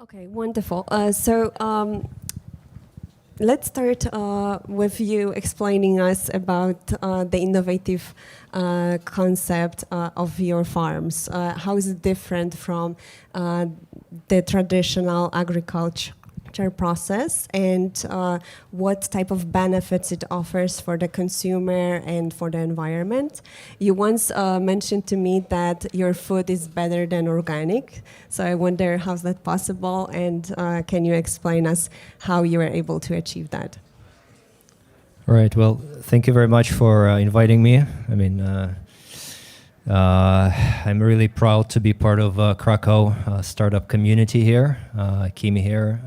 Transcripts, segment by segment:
Okay, wonderful. Let's start with you explaining us about the innovative concept of your farms. How is it different from the traditional agriculture process, and what type of benefits it offers for the consumer and for the environment? You once mentioned to me that your food is better than organic, so I wonder how's that possible, and can you explain us how you were able to achieve that? All right. Well, thank you very much for inviting me. I mean, I'm really proud to be part of Krakow startup community here. I came here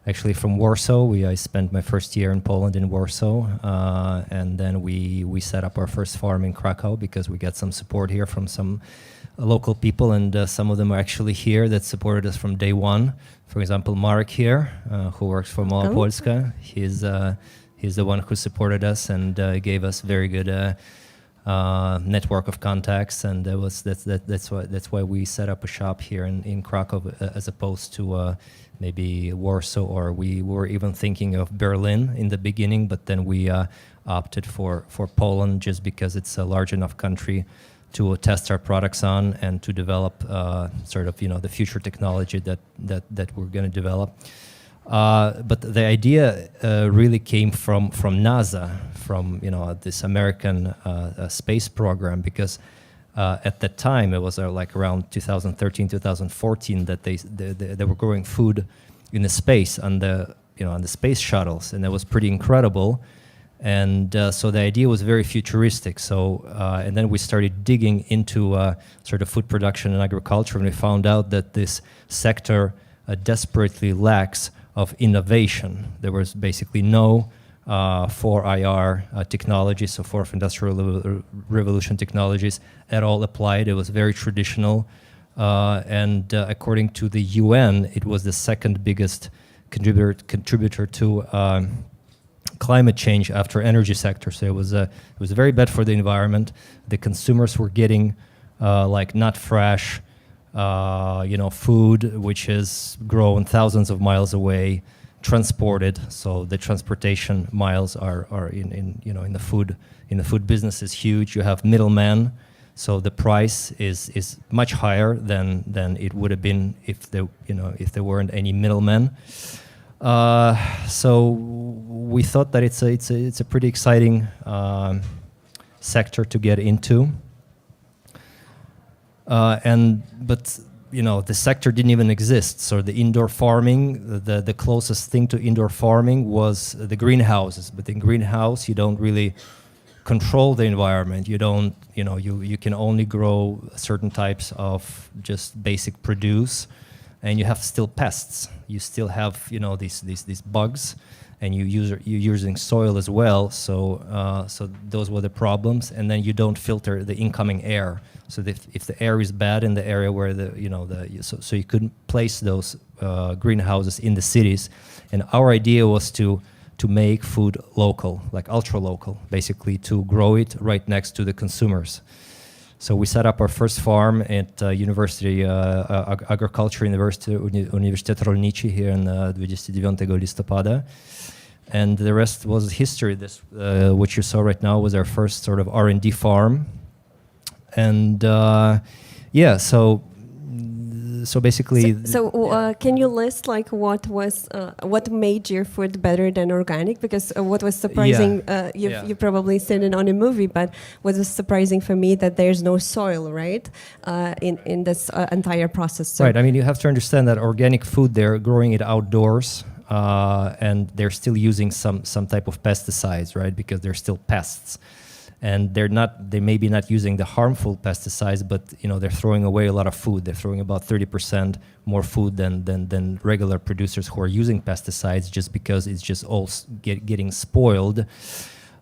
actually from Warsaw. I spent my first year in Poland in Warsaw, and then we set up our first farm in Krakow because we got some support here from some local people, and some of them are actually here that supported us from day one. For example, Marek here, who works for Mała Polska. He's the one who supported us and gave us very good network of contacts, and that's why we set up a shop here in Krakow as opposed to maybe Warsaw, or we were even thinking of Berlin in the beginning, but then we opted for Poland just because it's a large enough country to test our products on and to develop sort of the future technology that we're going to develop. But the idea really came from NASA, from this American space program, because at that time it was like around 2013, 2014 that they were growing food in the space on the on the space shuttles, and that was pretty incredible. And so the idea was very futuristic. So and then we started digging into sort of food production and agriculture, and we found out that this sector desperately lacks of innovation. There was basically no 4IR technology, so fourth industrial revolution technologies at all applied. It was very traditional, and according to the UN, it was the second biggest contributor to climate change after energy sector. So it was very bad for the environment. The consumers were getting like not fresh food, which is grown thousands of miles away, transported. So the transportation miles are in the food business is huge. You have middlemen, so the price is much higher than it would have been if there weren't any middlemen. So we thought that it's a pretty exciting sector to get into. But the sector didn't even exist. So the indoor farming, the closest thing to indoor farming was the greenhouses. But in greenhouse, you don't really control the environment. You don't, you can only grow certain types of just basic produce, and you have still pests. You still have, these bugs, and you're using soil as well. So those were the problems. And then you don't filter the incoming air. So if the air is bad in the area where so you couldn't place those greenhouses in the cities, and our idea was to make food local, like ultra local, basically to grow it right next to the consumers. So we set up our first farm at Agriculture University, Uniwersytet Rolniczy here in 29 listopada. And the rest was history. This, what you saw right now, was our first sort of R&D farm. And so basically. Can you list like what made your food better than organic? Because what was surprising, you probably seen it on a movie, but what was surprising for me that there's no soil, right, in this entire process. So. Right. I mean, you have to understand that organic food, they're growing it outdoors, and they're still using some type of pesticides, right? Because they're still pests. And they may be not using the harmful pesticides, but they're throwing away a lot of food. They're throwing about 30% more food than regular producers who are using pesticides, just because it's just all getting spoiled.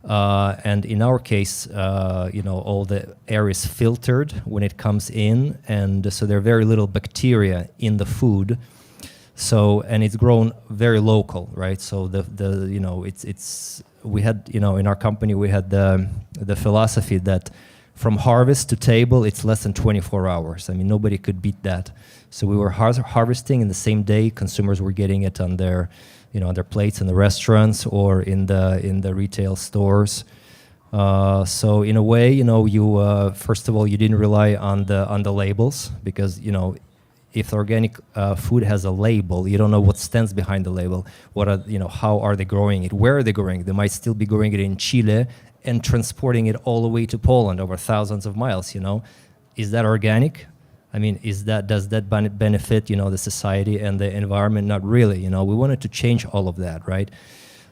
And in our case, all the air is filtered when it comes in, and so there are very little bacteria in the food. So, and it's grown very local, right? So we had, in our company, we had the philosophy that from harvest to table, it's less than 24 hours. I mean, nobody could beat that. So we were harvesting in the same day. Consumers were getting it on their, on their plates in the restaurants or in the retail stores. So in a way, you first of all, you didn't rely on the labels because if the organic food has a label, you don't know what stands behind the label. What are how are they growing it? Where are they growing it? They might still be growing it in Chile and transporting it all the way to Poland over thousands of miles. Is that organic? I mean, does that benefit the society and the environment? Not really. We wanted to change all of that, right?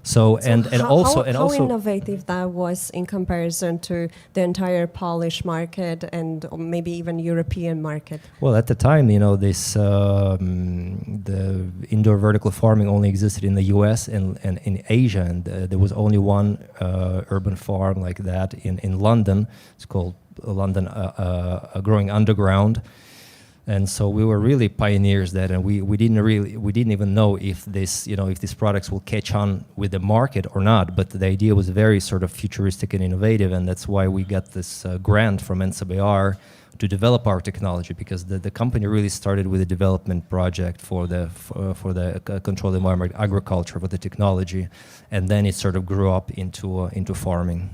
So how innovative that was in comparison to the entire Polish market and maybe even European market. Well, at the time, this the indoor vertical farming only existed in the U.S. and in Asia, and there was only one urban farm like that in London. It's called London Growing Underground. And so we were really pioneers that, and we didn't even know if these products will catch on with the market or not. But the idea was very sort of futuristic and innovative, and that's why we got this grant from NCBR to develop our technology, because the company really started with a development project for the controlled environment agriculture for the technology, and then it sort of grew up into farming.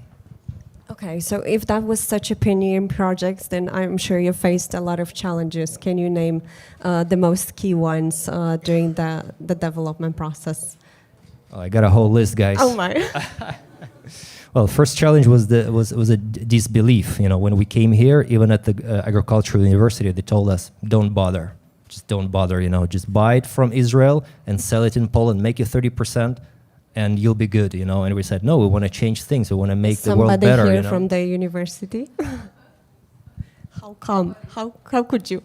Okay, so if that was such a pioneering project, then I'm sure you faced a lot of challenges. Can you name the most key ones during the development process? Oh, I got a whole list, guys. Oh my! Well, the first challenge was a disbelief. When we came here, even at the agricultural university, they told us, "Don't bother, just don't bother. Just buy it from Israel and sell it in Poland, make you 30%." And you'll be good, And we said, no, we want to change things. We want to make the world better. Somebody here from the university? How come? How could you?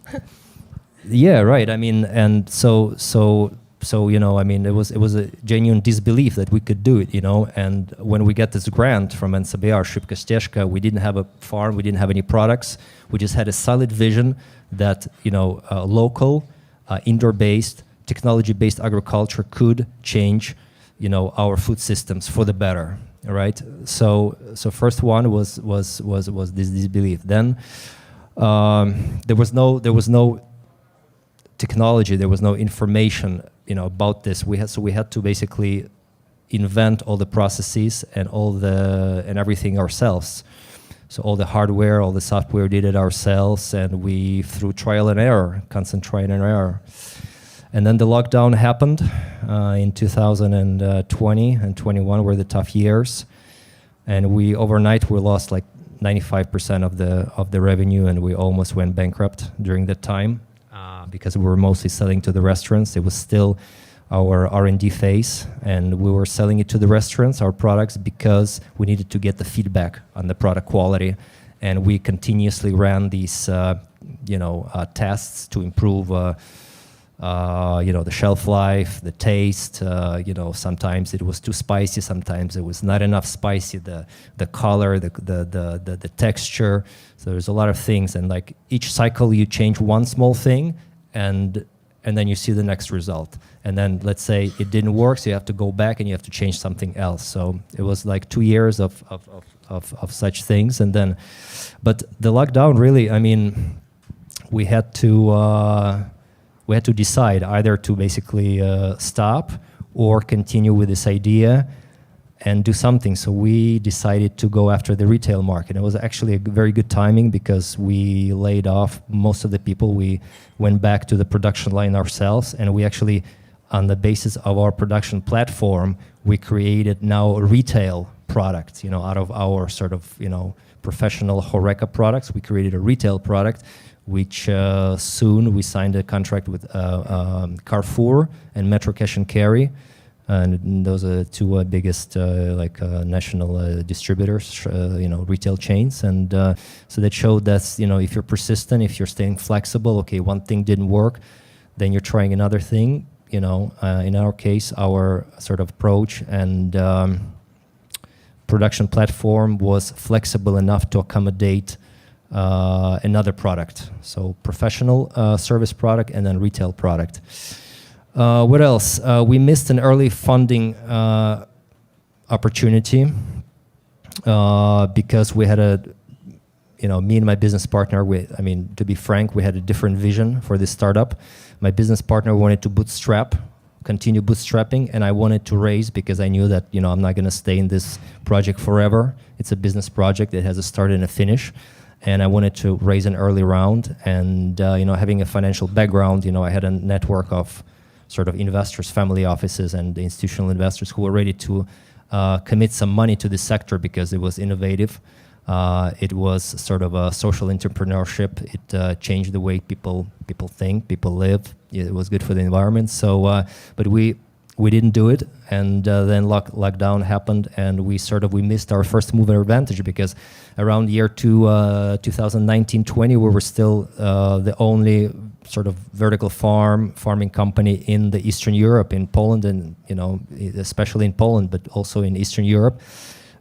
Yeah, right. I mean, and so I mean, it was a genuine disbelief that we could do it, And when we got this grant from NCBR, Szybka Ścieżka, we didn't have a farm, we didn't have any products. We just had a solid vision that local, indoor-based, technology-based agriculture could change our food systems for the better, right? So first one was this disbelief. Then there was no technology, there was no information, about this. We had to basically invent all the processes and everything ourselves. So all the hardware, all the software, did it ourselves, and we through trial and error, constant trial and error. And then the lockdown happened in 2020 and 21 were the tough years, and overnight we lost like 95% of the revenue, and we almost went bankrupt during that time because we were mostly selling to the restaurants. It was still our R&D phase, and we were selling it to the restaurants, our products, because we needed to get the feedback on the product quality, and we continuously ran these tests to improve. The shelf life, the taste, sometimes it was too spicy, sometimes it was not enough spicy, the color, the texture. So there's a lot of things, and like each cycle you change one small thing, and then you see the next result. And then let's say it didn't work, so you have to go back and you have to change something else. So it was like 2 years of such things, and then, but the lockdown really, I mean, we had to decide either to basically stop or continue with this idea and do something. So we decided to go after the retail market. It was actually a very good timing because we laid off most of the people. We went back to the production line ourselves, and we actually, on the basis of our production platform, we created now a retail product, out of our sort of, professional HoReCa products. We created a retail product, which soon we signed a contract with Carrefour and Metro Cash and Carry, and those are the two biggest national distributors, retail chains, and so that showed that if you're persistent, if you're staying flexible, okay, one thing didn't work, then you're trying another thing. In our case, our sort of approach and production platform was flexible enough to accommodate another product. So professional service product and then retail product. What else? We missed an early funding opportunity because we had me and my business partner, to be frank, we had a different vision for this startup. My business partner wanted to continue bootstrapping, and I wanted to raise because I knew that, I'm not going to stay in this project forever. It's a business project. It has a start and a finish. And I wanted to raise an early round. And, having a financial background, I had a network of sort of investors, family offices, and the institutional investors who were ready to commit some money to this sector because it was innovative. It was sort of a social entrepreneurship. It changed the way people think, people live. It was good for the environment. So, but we didn't do it, and then lockdown happened, and we missed our first mover advantage because around year 2019-20, we were still the only sort of vertical farming company in the Eastern Europe, in Poland, and especially in Poland, but also in Eastern Europe.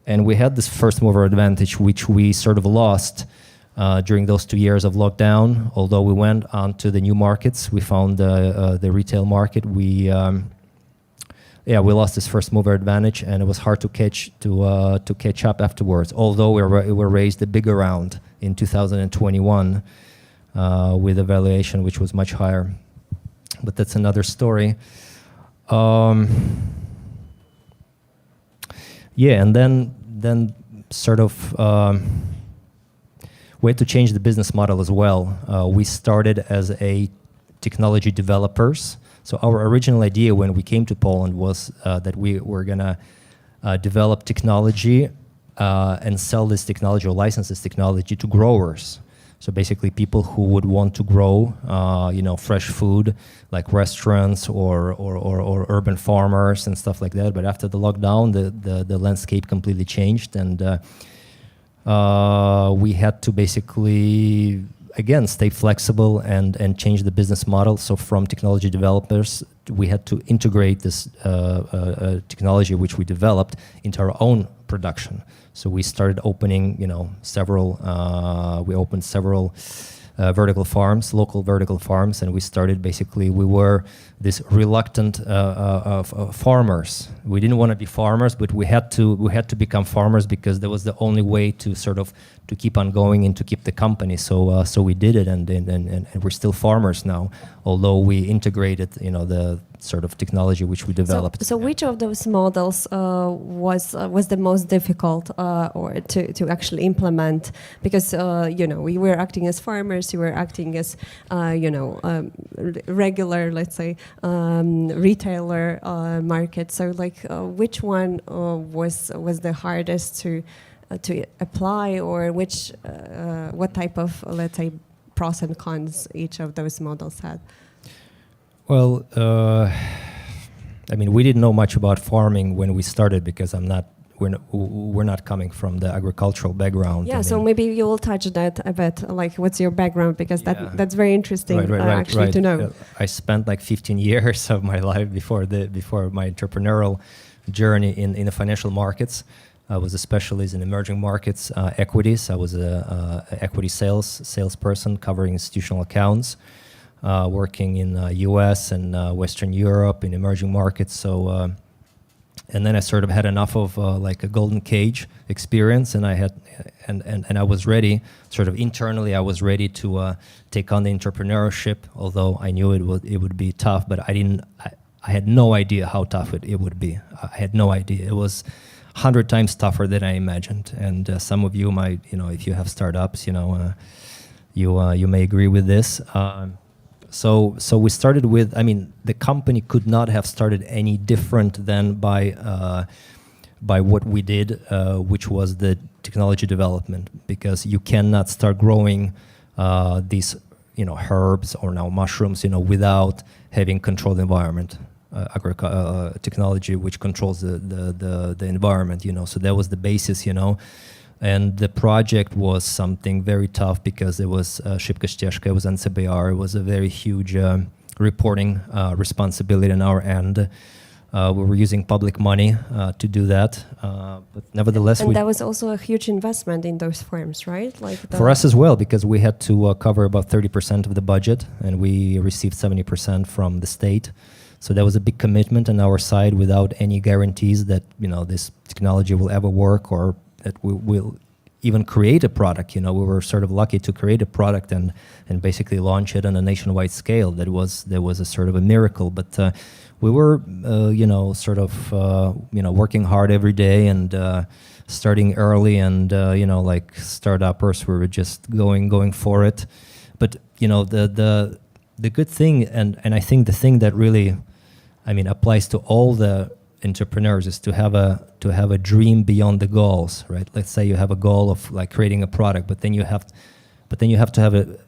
And we had this first mover advantage, which we sort of lost during those 2 years of lockdown. Although we went on to the new markets, we found the retail market. We lost this first mover advantage, and it was hard to catch up afterwards. Although we raised a bigger round in 2021 with a valuation which was much higher, but that's another story. And then sort of we had to change the business model as well. We started as a technology developers. So our original idea when we came to Poland was that we were gonna develop technology and sell this technology or license this technology to growers. So basically people who would want to grow, fresh food, like restaurants or urban farmers and stuff like that. But after the lockdown, the landscape completely changed, and we had to basically, again, stay flexible and change the business model. So from technology developers, we had to integrate this technology which we developed into our own production. So we started opening, several vertical farms, local vertical farms, and we were this reluctant farmers. We didn't want to be farmers, but we had to become farmers because that was the only way to to keep on going and to keep the company. So we did it, and we're still farmers now, although we integrated, the sort of technology which we developed. So which of those models was the most difficult or to actually implement? Because we were acting as farmers, you were acting as regular, let's say, retailer market. So which one was the hardest to apply, or what type of, let's say, pros and cons each of those models had? Well, we didn't know much about farming when we started because we're not coming from the agricultural background. Yeah, so maybe you will touch that a bit, like what's your background, because that's very interesting to know. I spent 15 years of my life before my entrepreneurial journey in the financial markets. I was a specialist in emerging markets, equities. I was a equity salesperson covering institutional accounts. Working in U.S. and Western Europe in emerging markets. So, and then I sort of had enough of a golden cage experience, and I was ready. Sort of internally, I was ready to take on the entrepreneurship. Although I knew it would be tough, but I had no idea how tough it would be. I had no idea. It was 100 times tougher than I imagined. And some of you might, if you have startups, you may agree with this. So we started with, the company could not have started any different than by what we did, which was the technology development, because you cannot start growing these, herbs or now mushrooms, without having controlled environment, technology which controls the environment, So that was the basis, And the project was something very tough because it was Szybka Ścieżka, it was NCBR, it was a very huge reporting responsibility on our end. We were using public money to do that, but nevertheless... And that was also a huge investment in those firms, right? For us as well, because we had to cover about 30% of the budget, and we received 70% from the state. So that was a big commitment on our side without any guarantees that, this technology will ever work or that we will even create a product. We were sort of lucky to create a product and basically launch it on a nationwide scale. That was a sort of a miracle. But we were, sort of, working hard every day and starting early, and like startuppers, we were just going for it. But the good thing, and I think the thing that really, applies to all the entrepreneurs, is to have a dream beyond the goals, right? Let's say you have a goal of like creating a product, but then you have to have a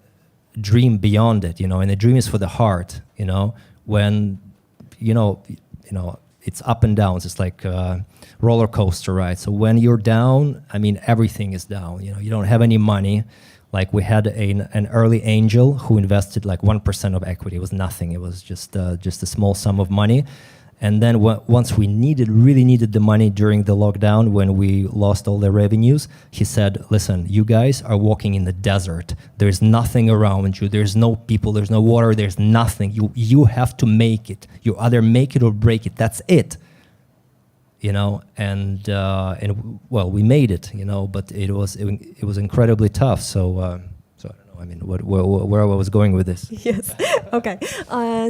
dream beyond it, and the dream is for the heart, when it's up and downs. It's like a roller coaster, right? So when you're down, everything is down. You don't have any money. Like we had an early angel who invested like 1% of equity. It was nothing. It was just a small sum of money. And then once we really needed the money during the lockdown, when we lost all the revenues, he said, listen, you guys are walking in the desert. There's nothing around you. There's no people. There's no water. There's nothing. You have to make it. You either make it or break it. That's it. And well, we made it, but it was incredibly tough. So I don't know, where I was going with this. Yes. Okay.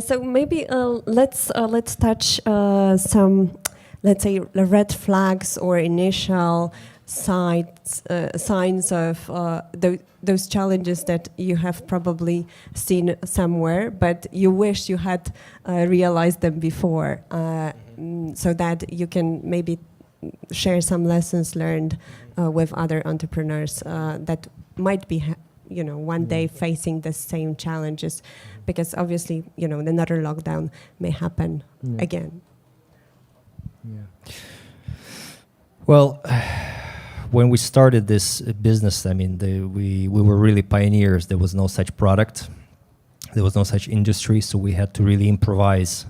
So maybe let's touch some, let's say, red flags or initial signs of those challenges that you have probably seen somewhere, but you wish you had realized them before, so that you can maybe share some lessons learned with other entrepreneurs that might be one day facing the same challenges, because obviously another lockdown may happen again. Yeah. Well, when we started this business, we were really pioneers. There was no such product. There was no such industry, so we had to really improvise.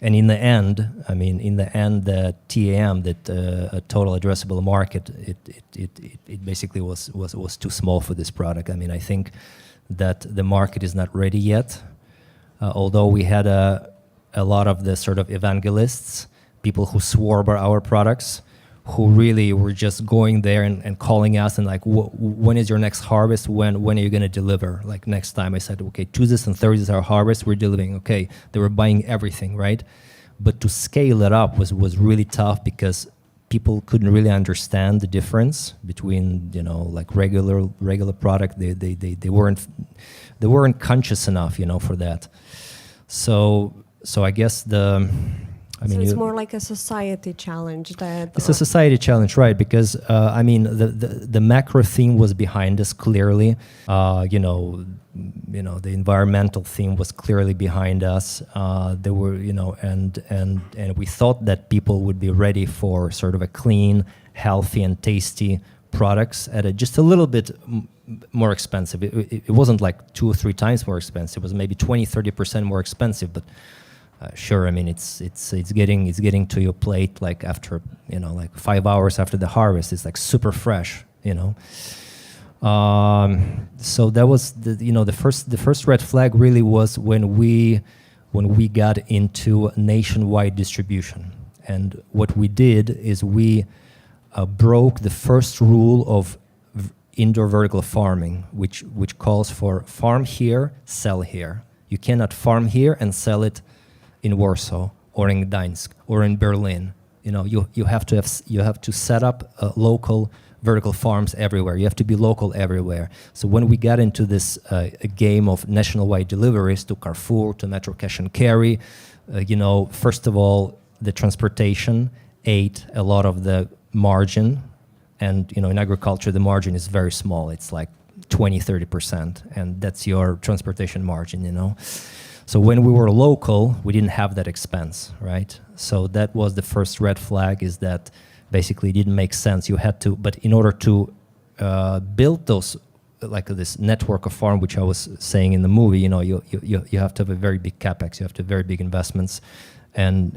And in the end, the TAM, that total addressable market, it basically was too small for this product. I think that the market is not ready yet. Although we had a lot of the sort of evangelists, people who swore by our products, who really were just going there and calling us and like, when is your next harvest? When are you going to deliver? Like next time. I said, okay, Tuesdays and Thursdays are harvest, we're delivering. Okay, they were buying everything, right? But to scale it up was really tough, because people couldn't really understand the difference between like regular product. They weren't conscious enough for that. So I guess so it's more like a society challenge. It's a society challenge, right? Because the macro theme was behind us clearly. The environmental theme was clearly behind us. There were, and we thought that people would be ready for sort of a clean, healthy, and tasty products at just a little bit more expensive. It wasn't like 2 or 3 times more expensive. It was maybe 20-30% more expensive, but. Sure, it's getting to your plate like after like 5 hours after the harvest. It's like super fresh, So that was the first red flag really was when we got into nationwide distribution. And what we did is we broke the first rule of indoor vertical farming, which calls for farm here, sell here. You cannot farm here and sell it in Warsaw or in Gdańsk or in Berlin. You have to set up local vertical farms everywhere. You have to be local everywhere. So when we got into this game of nationwide deliveries to Carrefour, to Metro Cash and Carry, first of all, the transportation ate a lot of the margin. And in agriculture, the margin is very small. It's like 20-30%, and that's your transportation margin. So when we were local, we didn't have that expense, right? So that was the first red flag, is that basically it didn't make sense. You had to, but in order to build those, like this network of farm, which I was saying in the movie, you have to have a very big capex. You have to have very big investments, and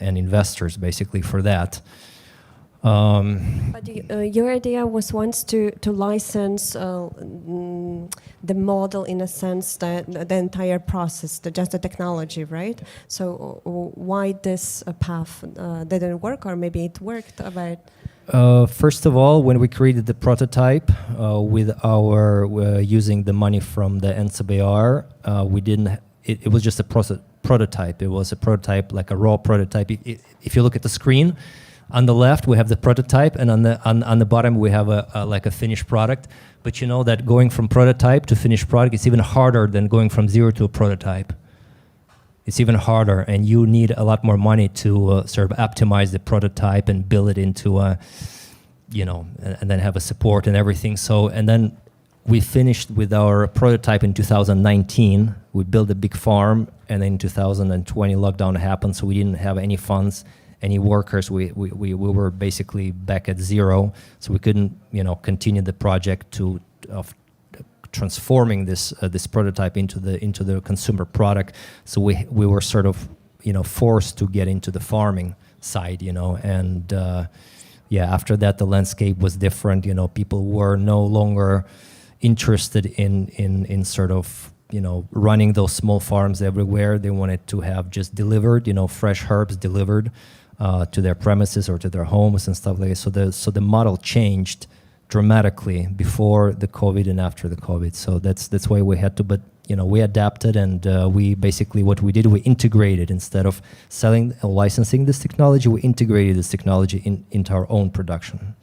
investors basically for that. But your idea was once to license the model, in a sense, the entire process, just the technology, right? So why this path didn't work, or maybe it worked? First of all, when we created the prototype with our using the money from the NCBR, we didn't. It was just a prototype. It was a prototype, like a raw prototype. If you look at the screen, on the left we have the prototype, and on the bottom we have like a finished product. But you know that going from prototype to finished product is even harder than going from zero to a prototype. It's even harder, and you need a lot more money to sort of optimize the prototype and build it into and then have a support and everything. So, and then we finished with our prototype in 2019. We built a big farm, and then in 2020 lockdown happened, so we didn't have any funds, any workers. We were basically back at zero, so we couldn't continue the project of transforming this prototype into the consumer product. So we were sort of forced to get into the farming side, and after that the landscape was different. People were no longer interested in sort of running those small farms everywhere. They wanted to have just delivered, fresh herbs delivered to their premises or to their homes and stuff like that. So the model changed dramatically before the COVID and after the COVID. So that's why we had to, but we adapted, and we basically, what we did, we integrated. Instead of selling or licensing this technology, we integrated this technology into our own production.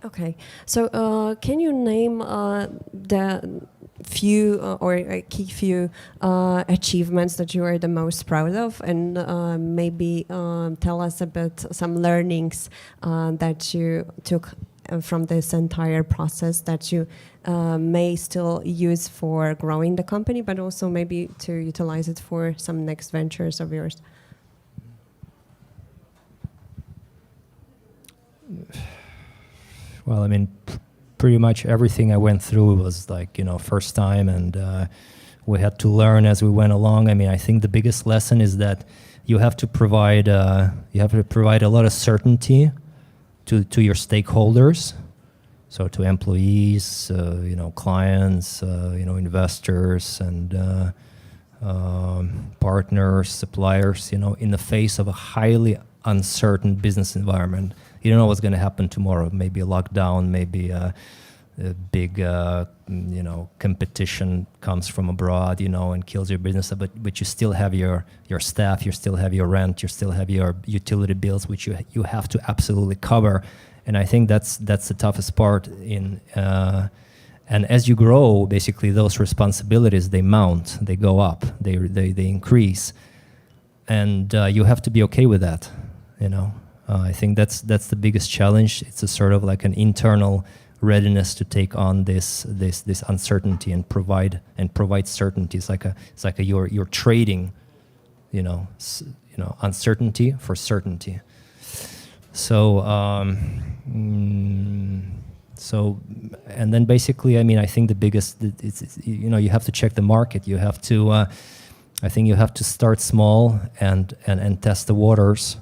Okay, so can you name the few or a key few achievements that you are the most proud of, and maybe tell us about some learnings that you took from this entire process that you may still use for growing the company, but also maybe to utilize it for some next ventures of yours? Well, I mean, pretty much everything I went through was like, first time, and we had to learn as we went along. I mean, I think the biggest lesson is that you have to provide a lot of certainty to your stakeholders, so to employees, clients, investors, and partners, suppliers, in the face of a highly uncertain business environment. You don't know what's going to happen tomorrow. Maybe a lockdown, maybe a big, competition comes from abroad, and kills your business. But you still have your staff, you still have your rent, you still have your utility bills, which you have to absolutely cover. And I think that's the toughest part. And as you grow, basically those responsibilities, they mount, they go up, they increase, and you have to be okay with that. I think that's the biggest challenge. It's a sort of like an internal readiness to take on this uncertainty and provide certainty. It's like you're trading, uncertainty for certainty. So and then basically, I mean, I think the biggest, you have to check the market. You have to, I think you have to start small and test the waters,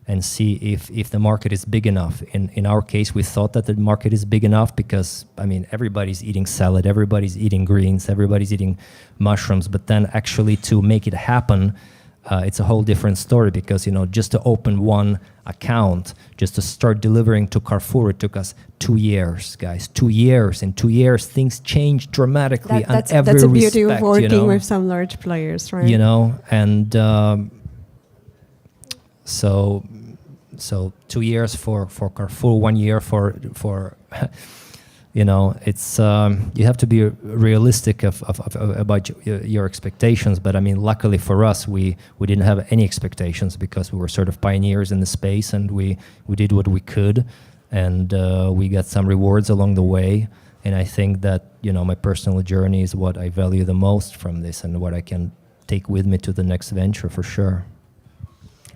and see if the market is big enough. In our case, we thought that the market is big enough because, I mean, everybody's eating salad, everybody's eating greens, everybody's eating mushrooms. But then actually to make it happen, it's a whole different story, because, just to open one account, just to start delivering to Carrefour, it took us 2 years, guys. 2 years. In 2 years, things changed dramatically on every respect. That's the beauty of working with some large players, right? And so 2 years for Carrefour, 1 year for it's you have to be realistic about your expectations. But I mean, luckily for us, we didn't have any expectations, because we were sort of pioneers in the space, and we did what we could, and we got some rewards along the way. And I think that my personal journey is what I value the most from this, and what I can take with me to the next venture for sure.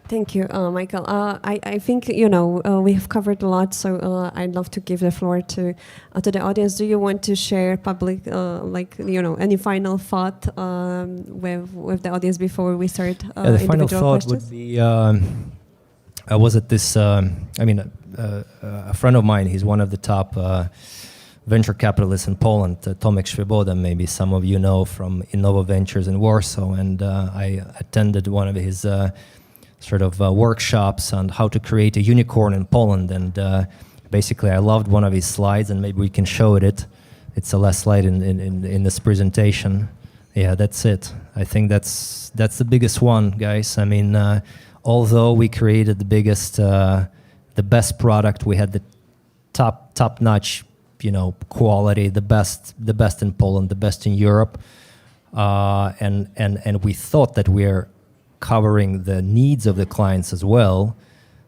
Thank you, Michael. I think we have covered a lot, so I'd love to give the floor to the audience. Do you want to share public, any final thought with the audience before we start? The final thought would be: I was at this. A friend of mine. He's one of the top venture capitalists in Poland, Tomek Szwyboda. Maybe some of you know from Innova Ventures in Warsaw, and I attended one of his sort of workshops on how to create a unicorn in Poland. And basically, I loved one of his slides, and maybe we can show it. It's the last slide in this presentation. Yeah, that's it. I think that's the biggest one, guys. I mean, although we created the best product, we had the top-notch, quality, the best in Poland, the best in Europe, and we thought that we're covering the needs of the clients as well,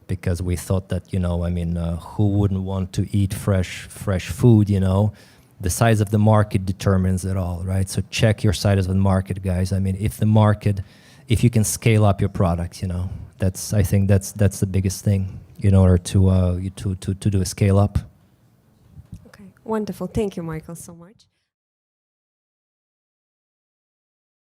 because we thought that who wouldn't want to eat fresh food, The size of the market determines it all, right? So check your size of the market, guys. I mean, if you can scale up your product, I think that's the biggest thing in order to do a scale up. Okay, wonderful. Thank you, Michael, so much.